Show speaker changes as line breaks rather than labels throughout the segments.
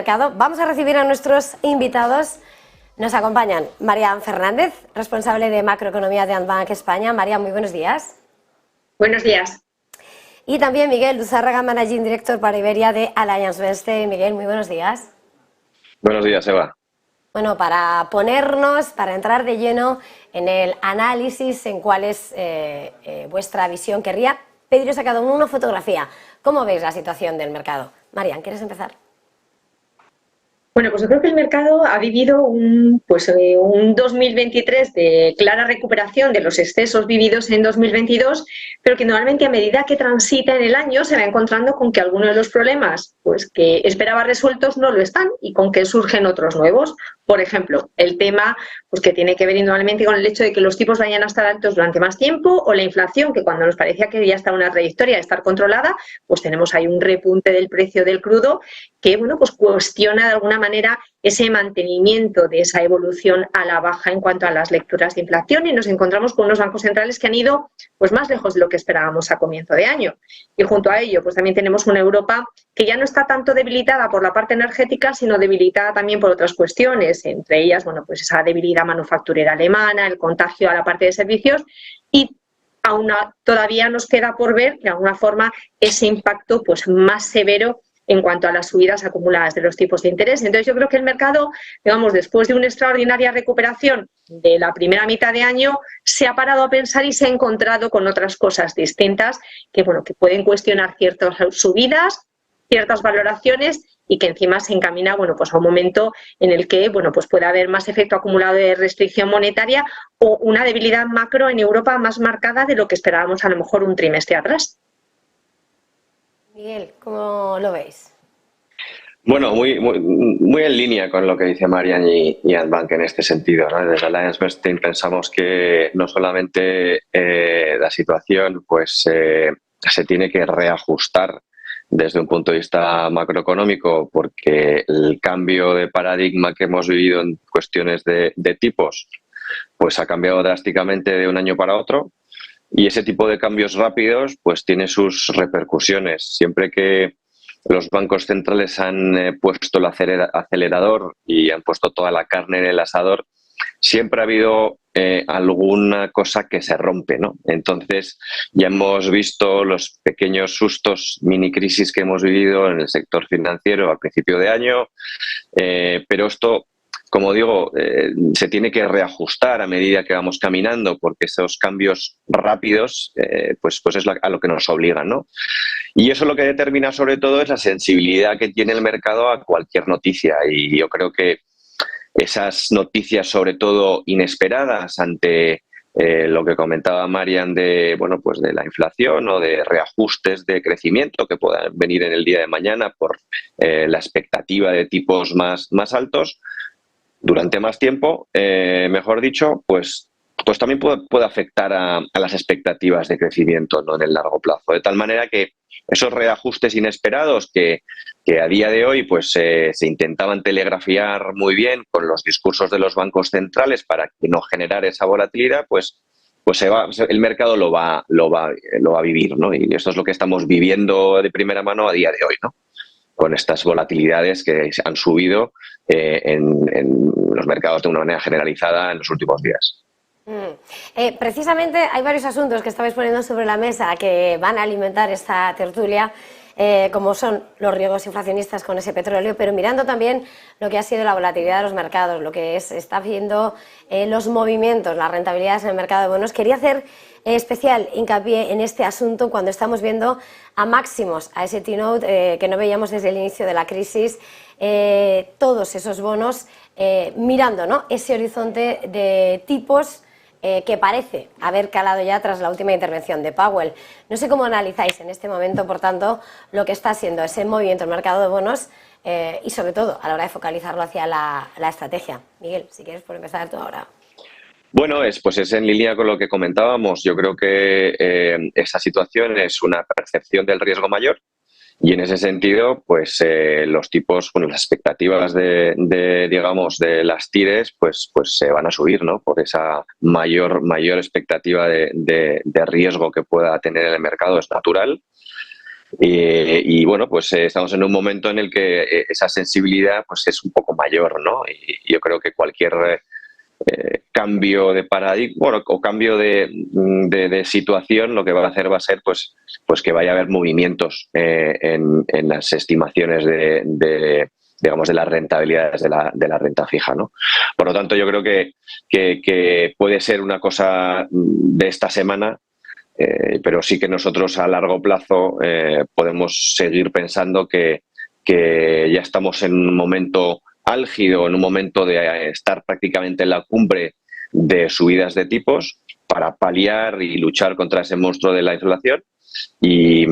Mercado. Vamos a recibir a nuestros invitados. Nos acompañan Marian Fernández, responsable de macroeconomía de Andbank España. Marian, muy buenos días.
Buenos días.
Y también Miguel Luzárraga, Managing Director para Iberia de Allianz Bernstein. Miguel, muy buenos días.
Buenos días, Eva.
Bueno, para entrar de lleno en el análisis en cuál es vuestra visión, querría pediros a cada uno una fotografía. ¿Cómo veis la situación del mercado? Marian, ¿quieres empezar?
Bueno, pues yo creo que el mercado ha vivido un 2023 de clara recuperación de los excesos vividos en 2022, pero que normalmente a medida que transita en el año se va encontrando con que algunos de los problemas pues que esperaba resueltos no lo están y con que surgen otros nuevos. Por ejemplo, el tema pues que tiene que ver indudablemente con el hecho de que los tipos vayan a estar altos durante más tiempo, o la inflación, que cuando nos parecía que ya está en una trayectoria de estar controlada, pues tenemos ahí un repunte del precio del crudo que pues cuestiona de alguna manera ese mantenimiento de esa evolución a la baja en cuanto a las lecturas de inflación, y nos encontramos con unos bancos centrales que han ido pues más lejos de lo que esperábamos a comienzo de año. Y junto a ello pues también tenemos una Europa que ya no está tanto debilitada por la parte energética, sino debilitada también por otras cuestiones, entre ellas pues esa debilidad manufacturera alemana, el contagio a la parte de servicios, y aún todavía nos queda por ver de alguna forma ese impacto pues más severo en cuanto a las subidas acumuladas de los tipos de interés. Entonces yo creo que el mercado, después de una extraordinaria recuperación de la primera mitad de año, se ha parado a pensar y se ha encontrado con otras cosas distintas que pueden cuestionar ciertas subidas, ciertas valoraciones, y que encima se encamina pues a un momento en el que pues puede haber más efecto acumulado de restricción monetaria o una debilidad macro en Europa más marcada de lo que esperábamos a lo mejor un trimestre atrás.
Miguel, ¿cómo lo veis?
Bueno, muy en línea con lo que dice Marian y Andbank en este sentido, ¿no? Desde Allianz Bernstein pensamos que no solamente la situación se tiene que reajustar desde un punto de vista macroeconómico, porque el cambio de paradigma que hemos vivido en cuestiones de tipos pues ha cambiado drásticamente de un año para otro, y ese tipo de cambios rápidos pues tiene sus repercusiones. Siempre que los bancos centrales han puesto el acelerador y han puesto toda la carne en el asador, siempre ha habido alguna cosa que se rompe, ¿no? Entonces ya hemos visto los pequeños sustos, mini crisis que hemos vivido en el sector financiero al principio de año, pero esto, como digo, se tiene que reajustar a medida que vamos caminando, porque esos cambios rápidos pues es a lo que nos obligan, ¿no? Y eso lo que determina sobre todo es la sensibilidad que tiene el mercado a cualquier noticia, y yo creo que esas noticias, sobre todo inesperadas ante lo que comentaba Marian de la inflación o de reajustes de crecimiento que puedan venir en el día de mañana por la expectativa de tipos más altos durante más tiempo, mejor dicho, pues también puede afectar a las expectativas de crecimiento, ¿no?, en el largo plazo. De tal manera que esos reajustes inesperados que a día de hoy se intentaban telegrafiar muy bien con los discursos de los bancos centrales para que no generara esa volatilidad, el mercado lo va a vivir, ¿no? Y eso es lo que estamos viviendo de primera mano a día de hoy, ¿no?, con estas volatilidades que han subido en los mercados de una manera generalizada en los últimos días.
Precisamente hay varios asuntos que estabais poniendo sobre la mesa que van a alimentar esta tertulia, como son los riesgos inflacionistas con ese petróleo, pero mirando también lo que ha sido la volatilidad de los mercados, lo que está viendo los movimientos, las rentabilidades en el mercado de bonos. Quería hacer especial hincapié en este asunto cuando estamos viendo a máximos, a ese T-Note que no veíamos desde el inicio de la crisis, todos esos bonos mirando, ¿no?, ese horizonte de tipos que parece haber calado ya tras la última intervención de Powell. No sé cómo analizáis en este momento, por tanto, lo que está haciendo ese movimiento en el mercado de bonos y, sobre todo, a la hora de focalizarlo hacia la estrategia. Miguel, si quieres, por empezar tú ahora.
Bueno, es en línea con lo que comentábamos. Yo creo que esa situación es una percepción del riesgo mayor. Y en ese sentido, los tipos, las expectativas de las TIRES, se van a subir, ¿no?, por esa mayor expectativa de riesgo que pueda tener el mercado, es natural. Y bueno, pues estamos en un momento en el que esa sensibilidad pues es un poco mayor, ¿no? Y yo creo que cualquier cambio de paradigma, bueno, o cambio de situación, lo que va a hacer va a ser pues que vaya a haber movimientos en las estimaciones digamos, de las rentabilidades de la renta fija, ¿no? Por lo tanto, yo creo que puede ser una cosa de esta semana, pero sí que nosotros a largo plazo podemos seguir pensando que ya estamos en un momento álgido, en un momento de estar prácticamente en la cumbre de subidas de tipos para paliar y luchar contra ese monstruo de la inflación, y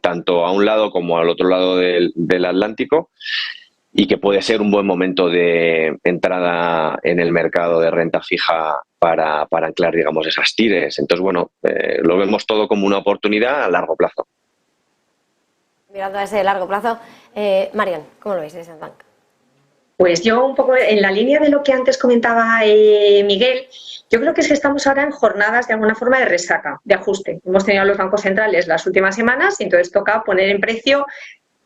tanto a un lado como al otro lado del Atlántico, y que puede ser un buen momento de entrada en el mercado de renta fija para anclar, digamos, esas tires. Entonces, bueno, lo vemos todo como una oportunidad a largo plazo.
Mirando a ese largo plazo, Marian, ¿cómo lo veis desde Andbank?
Pues yo un poco en la línea de lo que antes comentaba Miguel, yo creo que es que estamos ahora en jornadas de alguna forma de resaca, de ajuste. Hemos tenido a los bancos centrales las últimas semanas y entonces toca poner en precio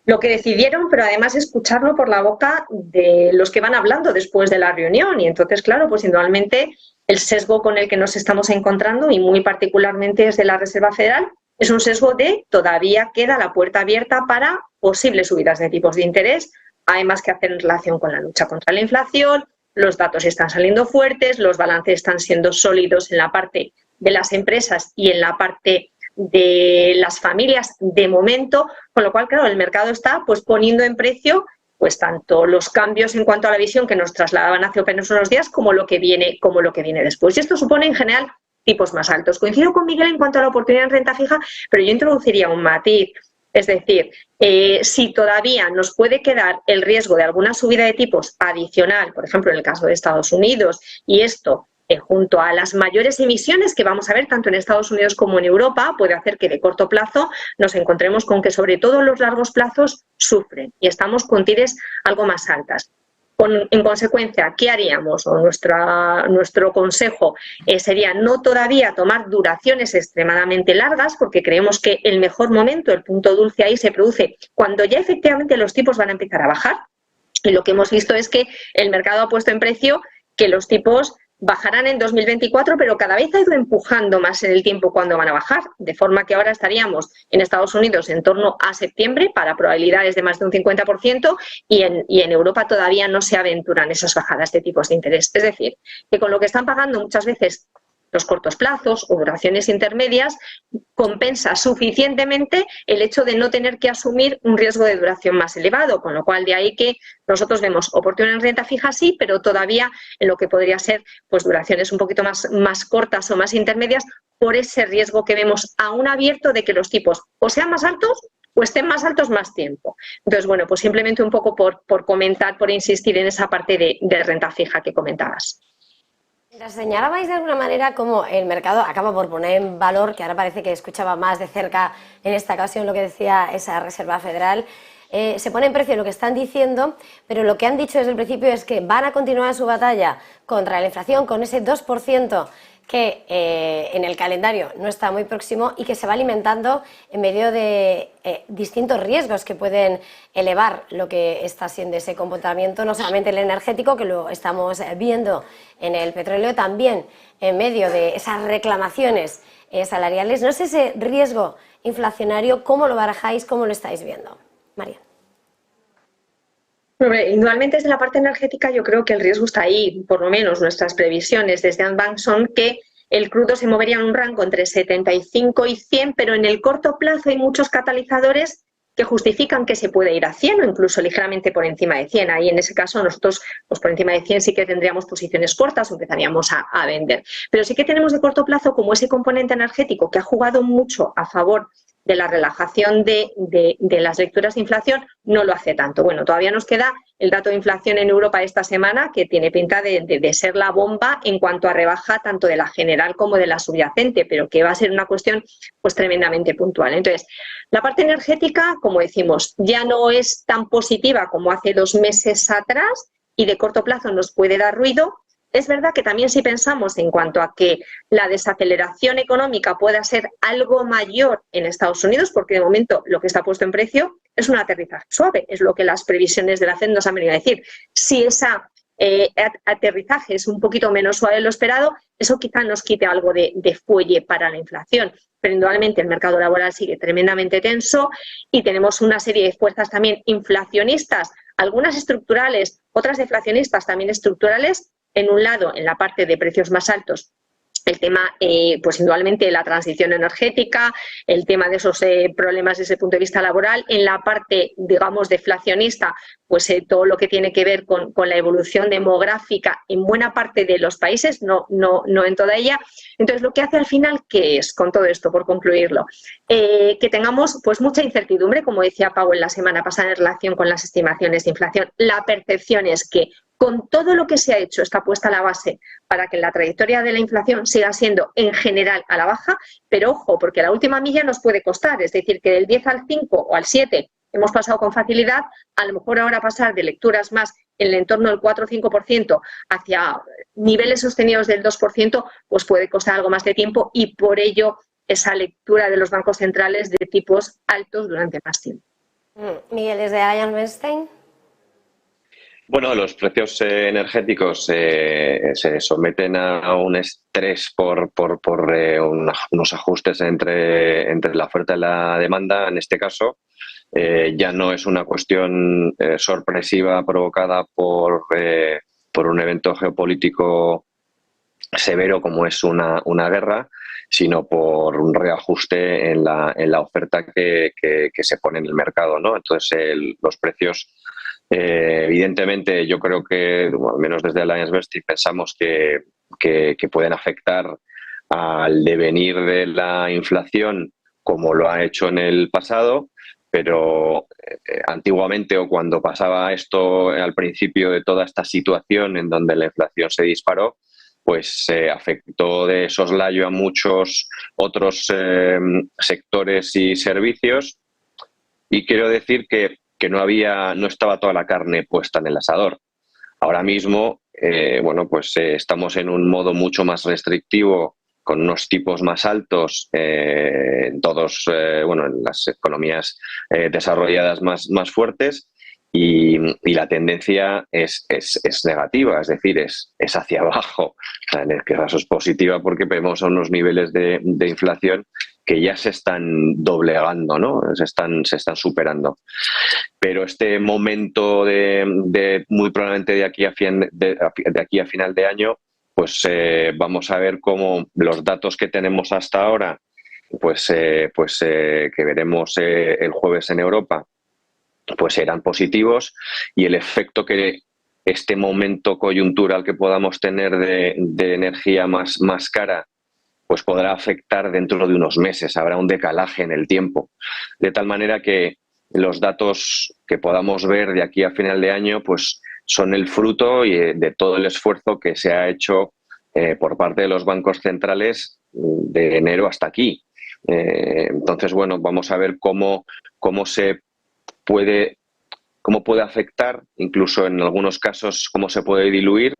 lo que decidieron, pero además escucharlo por la boca de los que van hablando después de la reunión. Y entonces, claro, pues indudablemente el sesgo con el que nos estamos encontrando, y muy particularmente desde la Reserva Federal, es un sesgo de todavía queda la puerta abierta para posibles subidas de tipos de interés, además que hacer en relación con la lucha contra la inflación. Los datos están saliendo fuertes, los balances están siendo sólidos en la parte de las empresas y en la parte de las familias de momento, con lo cual, claro, el mercado está pues poniendo en precio pues tanto los cambios en cuanto a la visión que nos trasladaban hace apenas unos días como lo que viene después. Y esto supone en general tipos más altos. Coincido con Miguel en cuanto a la oportunidad en renta fija, pero yo introduciría un matiz. Es decir, si todavía nos puede quedar el riesgo de alguna subida de tipos adicional, por ejemplo, en el caso de Estados Unidos, y esto junto a las mayores emisiones que vamos a ver tanto en Estados Unidos como en Europa, puede hacer que de corto plazo nos encontremos con que sobre todo los largos plazos sufren y estamos con tires algo más altas. En consecuencia, ¿qué haríamos? O nuestro consejo sería no todavía tomar duraciones extremadamente largas, porque creemos que el mejor momento, el punto dulce ahí se produce cuando ya efectivamente los tipos van a empezar a bajar. Y lo que hemos visto es que el mercado ha puesto en precio que los tipos bajarán en 2024, pero cada vez ha ido empujando más en el tiempo cuando van a bajar, de forma que ahora estaríamos en Estados Unidos en torno a septiembre para probabilidades de más de un 50% y en Europa todavía no se aventuran esas bajadas de tipos de interés. Es decir, que con lo que están pagando muchas veces los cortos plazos o duraciones intermedias, compensa suficientemente el hecho de no tener que asumir un riesgo de duración más elevado, con lo cual de ahí que nosotros vemos oportunidad en renta fija sí, pero todavía en lo que podría ser pues duraciones un poquito más cortas o más intermedias, por ese riesgo que vemos aún abierto de que los tipos o sean más altos o estén más altos más tiempo. Entonces, bueno, pues simplemente un poco por comentar, por insistir en esa parte de renta fija que comentabas.
Señalabais de alguna manera cómo el mercado acaba por poner en valor, que ahora parece que escuchaba más de cerca en esta ocasión lo que decía esa Reserva Federal, se pone en precio lo que están diciendo, pero lo que han dicho desde el principio es que van a continuar su batalla contra la inflación con ese 2% que en el calendario no está muy próximo y que se va alimentando en medio de distintos riesgos que pueden elevar lo que está siendo ese comportamiento, no solamente el energético, que lo estamos viendo en el petróleo, también en medio de esas reclamaciones salariales. No sé ese riesgo inflacionario, ¿cómo lo barajáis, cómo lo estáis viendo? María.
Indudablemente desde la parte energética yo creo que el riesgo está ahí, por lo menos nuestras previsiones desde Andbank son que el crudo se movería en un rango entre 75 y 100, pero en el corto plazo hay muchos catalizadores que justifican que se puede ir a 100 o incluso ligeramente por encima de 100. Ahí en ese caso nosotros pues por encima de 100 sí que tendríamos posiciones cortas o empezaríamos a vender. Pero sí que tenemos de corto plazo como ese componente energético que ha jugado mucho a favor de la relajación de las lecturas de inflación, no lo hace tanto. Bueno, todavía nos queda el dato de inflación en Europa esta semana, que tiene pinta de ser la bomba en cuanto a rebaja tanto de la general como de la subyacente, pero que va a ser una cuestión pues tremendamente puntual. Entonces, la parte energética, como decimos, ya no es tan positiva como hace 2 meses atrás y de corto plazo nos puede dar ruido, Es verdad que también si pensamos en cuanto a que la desaceleración económica pueda ser algo mayor en Estados Unidos, porque de momento lo que está puesto en precio es un aterrizaje suave, es lo que las previsiones de la FED nos han venido a decir. Si esa aterrizaje es un poquito menos suave de lo esperado, eso quizá nos quite algo de fuelle para la inflación. Pero indudablemente el mercado laboral sigue tremendamente tenso y tenemos una serie de fuerzas también inflacionistas, algunas estructurales, otras deflacionistas también estructurales. En un lado, en la parte de precios más altos, el tema, pues indudablemente la transición energética, el tema de esos problemas desde el punto de vista laboral. En la parte, digamos, deflacionista, pues todo lo que tiene que ver con la evolución demográfica en buena parte de los países, no en toda ella. Entonces, lo que hace al final, ¿qué es con todo esto, por concluirlo? Que tengamos pues mucha incertidumbre, como decía Powell la semana pasada en relación con las estimaciones de inflación. La percepción es que con todo lo que se ha hecho está puesta la base para que la trayectoria de la inflación siga siendo en general a la baja, pero ojo, porque la última milla nos puede costar, es decir, que del 10 al 5 o al 7 hemos pasado con facilidad, a lo mejor ahora pasar de lecturas más en el entorno del 4 o 5% hacia niveles sostenidos del 2%, pues puede costar algo más de tiempo y por ello esa lectura de los bancos centrales de tipos altos durante más tiempo.
Miguel, desde Allianz Bernstein.
Bueno, los precios energéticos se someten a un estrés por unos ajustes entre la oferta y la demanda. En este caso, ya no es una cuestión sorpresiva provocada por un evento geopolítico severo como es una guerra, sino por un reajuste en la oferta que se pone en el mercado, ¿no? Entonces, los precios, evidentemente, yo creo que, al menos desde Allianz Bernstein, pensamos que pueden afectar al devenir de la inflación como lo ha hecho en el pasado, pero antiguamente, o cuando pasaba esto al principio de toda esta situación en donde la inflación se disparó, pues afectó de soslayo a muchos otros sectores y servicios, y quiero decir que no estaba toda la carne puesta en el asador. Ahora mismo, estamos en un modo mucho más restrictivo, con unos tipos más altos en las economías desarrolladas más fuertes, y la tendencia es negativa, es decir, es hacia abajo. O sea, en el caso es positiva porque vemos a unos niveles de inflación que ya se están doblegando, ¿no? Se están superando. Pero este momento de muy probablemente de aquí a final de año, pues vamos a ver cómo los datos que tenemos hasta ahora, que veremos el jueves en Europa, pues serán positivos, y el efecto que este momento coyuntural que podamos tener de energía más cara, pues podrá afectar dentro de unos meses. Habrá un decalaje en el tiempo, de tal manera que los datos que podamos ver de aquí a final de año pues son el fruto de todo el esfuerzo que se ha hecho por parte de los bancos centrales de enero hasta aquí. Entonces, bueno, vamos a ver cómo puede afectar, incluso en algunos casos cómo se puede diluir,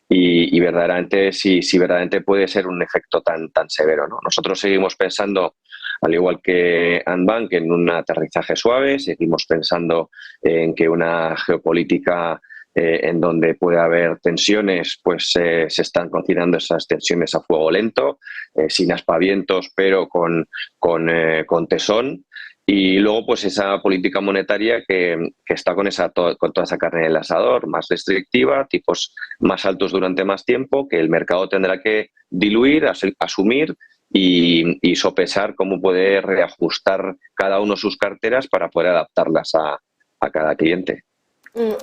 y verdaderamente si verdaderamente puede ser un efecto tan severo, ¿no? Nosotros seguimos pensando, al igual que Andbank, en un aterrizaje suave. Seguimos pensando en que una geopolítica en donde puede haber tensiones, pues se están cocinando esas tensiones a fuego lento, sin aspavientos, pero con tesón. Y luego, pues esa política monetaria que está con toda esa carne en el asador, más restrictiva, tipos más altos durante más tiempo, que el mercado tendrá que diluir, asumir y sopesar cómo puede reajustar cada uno sus carteras para poder adaptarlas a cada cliente.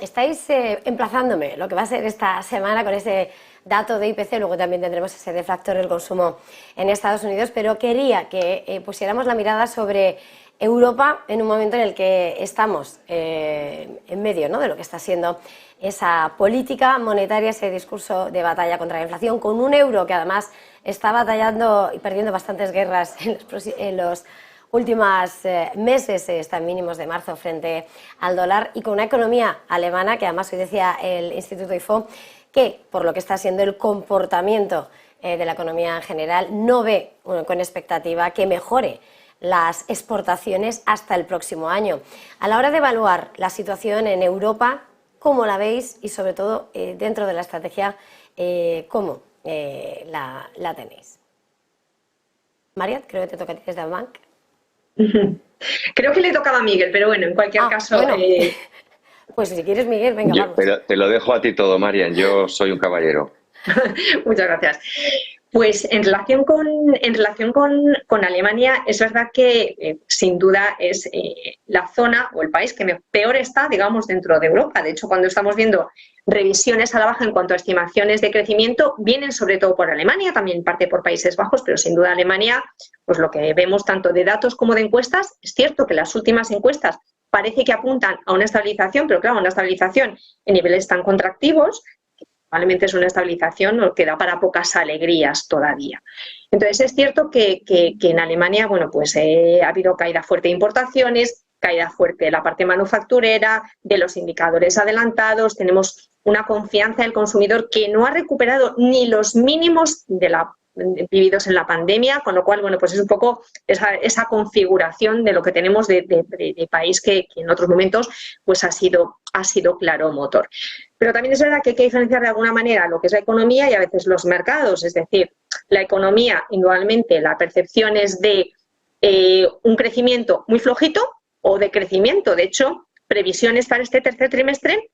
Estáis emplazándome lo que va a ser esta semana con ese dato de IPC, luego también tendremos ese deflactor del consumo en Estados Unidos, pero quería que pusiéramos la mirada sobre Europa en un momento en el que estamos en medio, ¿no?, de lo que está siendo esa política monetaria, ese discurso de batalla contra la inflación, con un euro que además está batallando y perdiendo bastantes guerras en los últimos meses, está en mínimos de marzo frente al dólar, y con una economía alemana que además hoy decía el Instituto IFO que, por lo que está siendo el comportamiento de la economía en general, no ve con expectativa que mejore las exportaciones hasta el próximo año. A la hora de evaluar la situación en Europa, ¿cómo la veis? Y sobre todo, dentro de la estrategia, ¿cómo la tenéis? Mariat, creo que te toca a ti desde Bank.
Creo que le tocaba a Miguel, pero bueno, en cualquier caso...
Bueno. Pues si quieres, Miguel, venga, vamos.
Pero te lo dejo a ti todo, Marian, yo soy un caballero.
Muchas gracias. Pues en relación con Alemania, es verdad que sin duda es la zona o el país que peor está, digamos, dentro de Europa. De hecho, cuando estamos viendo revisiones a la baja en cuanto a estimaciones de crecimiento, vienen sobre todo por Alemania, también parte por Países Bajos, pero sin duda Alemania, pues lo que vemos tanto de datos como de encuestas, es cierto que las últimas encuestas parece que apuntan a una estabilización, pero claro, una estabilización en niveles tan contractivos, probablemente es una estabilización que da para pocas alegrías todavía. Entonces es cierto que en Alemania, bueno, pues ha habido caída fuerte de importaciones, caída fuerte de la parte manufacturera, de los indicadores adelantados, tenemos una confianza del consumidor que no ha recuperado ni los mínimos vividos en la pandemia, con lo cual, bueno, pues es un poco esa configuración de lo que tenemos de país que en otros momentos pues ha sido claro motor. Pero también es verdad que hay que diferenciar de alguna manera lo que es la economía y a veces los mercados, es decir, la economía, indudablemente, la percepción es de un crecimiento muy flojito o de crecimiento. De hecho, previsiones para este tercer trimestre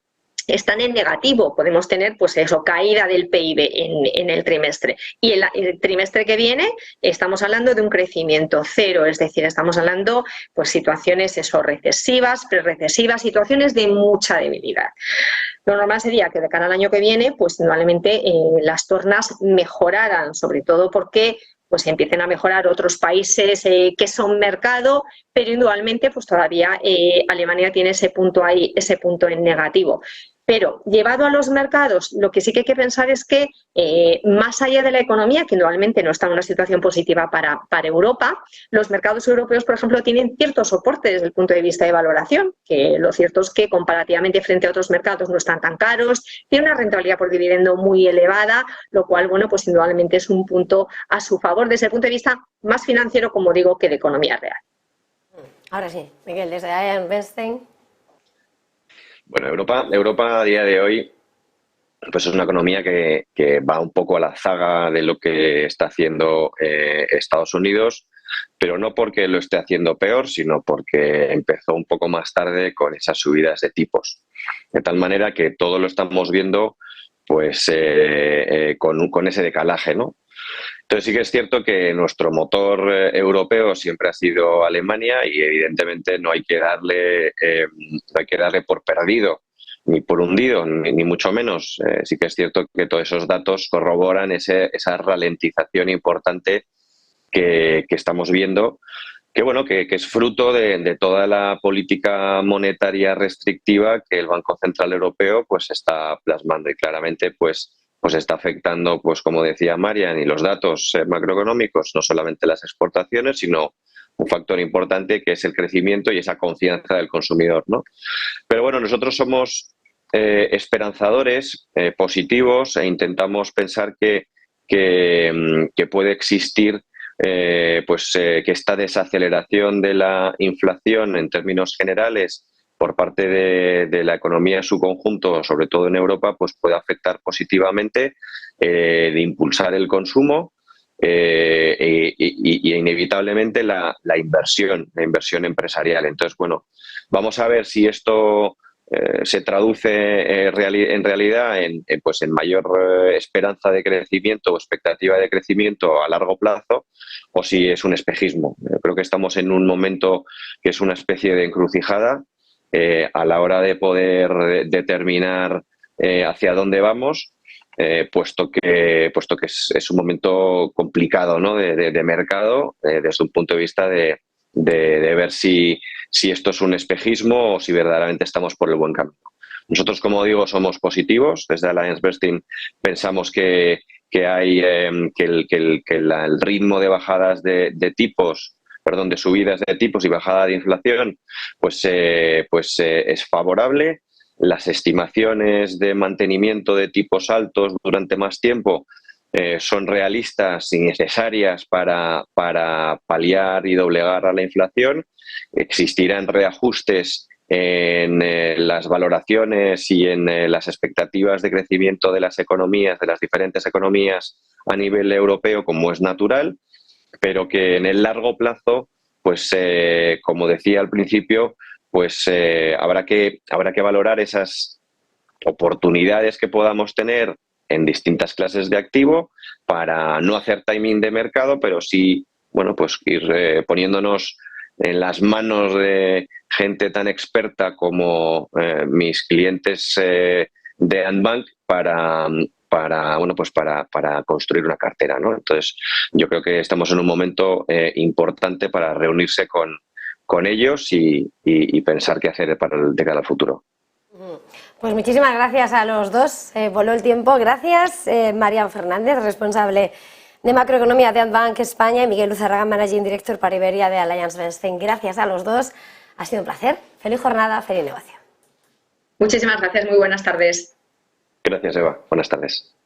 están en negativo. Podemos tener, pues eso, caída del PIB en el trimestre. Y el trimestre que viene estamos hablando de un crecimiento cero, es decir, estamos hablando pues situaciones recesivas, prerrecesivas, situaciones de mucha debilidad. Lo normal sería que de cara al año que viene, pues probablemente las tornas mejoraran, sobre todo porque pues empiecen a mejorar otros países que son mercado, pero indudablemente pues todavía Alemania tiene ese punto ahí, ese punto en negativo. Pero llevado a los mercados, lo que sí que hay que pensar es que más allá de la economía, que normalmente no está en una situación positiva para Europa, los mercados europeos, por ejemplo, tienen cierto soporte desde el punto de vista de valoración, que lo cierto es que comparativamente frente a otros mercados no están tan caros, tiene una rentabilidad por dividendo muy elevada, lo cual, bueno, pues indudablemente es un punto a su favor desde el punto de vista más financiero, como digo, que de economía real.
Ahora sí, Miguel, desde Ian Bernstein.
Bueno, Europa a día de hoy pues es una economía que va un poco a la zaga de lo que está haciendo Estados Unidos, pero no porque lo esté haciendo peor, sino porque empezó un poco más tarde con esas subidas de tipos. De tal manera que todo lo estamos viendo pues con ese decalaje, ¿no? Entonces sí que es cierto que nuestro motor europeo siempre ha sido Alemania y evidentemente no hay que darle por perdido ni por hundido, ni mucho menos. Sí que es cierto que todos esos datos corroboran esa ralentización importante que estamos viendo, que bueno, que es fruto de toda la política monetaria restrictiva que el Banco Central Europeo pues está plasmando y claramente pues está afectando, pues como decía Marian, y los datos macroeconómicos, no solamente las exportaciones, sino un factor importante que es el crecimiento y esa confianza del consumidor, ¿no? Pero bueno, nosotros somos esperanzadores, positivos, e intentamos pensar que puede existir que esta desaceleración de la inflación en términos generales por parte de la economía en su conjunto, sobre todo en Europa, pues puede afectar positivamente, de impulsar el consumo y inevitablemente la inversión empresarial. Entonces, bueno, vamos a ver si esto se traduce en realidad en mayor esperanza de crecimiento o expectativa de crecimiento a largo plazo, o si es un espejismo. Creo que estamos en un momento que es una especie de encrucijada a la hora de poder determinar hacia dónde vamos, puesto que es un momento complicado, ¿no? de mercado, desde un punto de vista de ver si esto es un espejismo o si verdaderamente estamos por el buen camino. Nosotros, como digo, somos positivos. Desde Allianz Bernstein pensamos que el ritmo de bajadas de subidas de tipos y bajada de inflación, pues es favorable. las estimaciones de mantenimiento de tipos altos durante más tiempo son realistas y necesarias para paliar y doblegar a la inflación. Existirán reajustes en las valoraciones y en las expectativas de crecimiento de las economías, de las diferentes economías a nivel europeo, como es natural, pero que en el largo plazo, pues como decía al principio, pues habrá que valorar esas oportunidades que podamos tener en distintas clases de activo para no hacer timing de mercado, pero sí, bueno, pues ir poniéndonos en las manos de gente tan experta como mis clientes de Andbank bueno, pues para construir una cartera, ¿no? Entonces, yo creo que estamos en un momento importante para reunirse con ellos y pensar qué hacer de cara al futuro.
Pues muchísimas gracias a los dos. Voló el tiempo. Gracias, Marian Fernández, responsable de macroeconomía de Andbank España, y Miguel Luzarraga, Managing Director para Iberia de AllianceBernstein. Gracias a los dos. Ha sido un placer. Feliz jornada, feliz negocio.
Muchísimas gracias. Muy buenas tardes.
Gracias, Eva. Buenas tardes.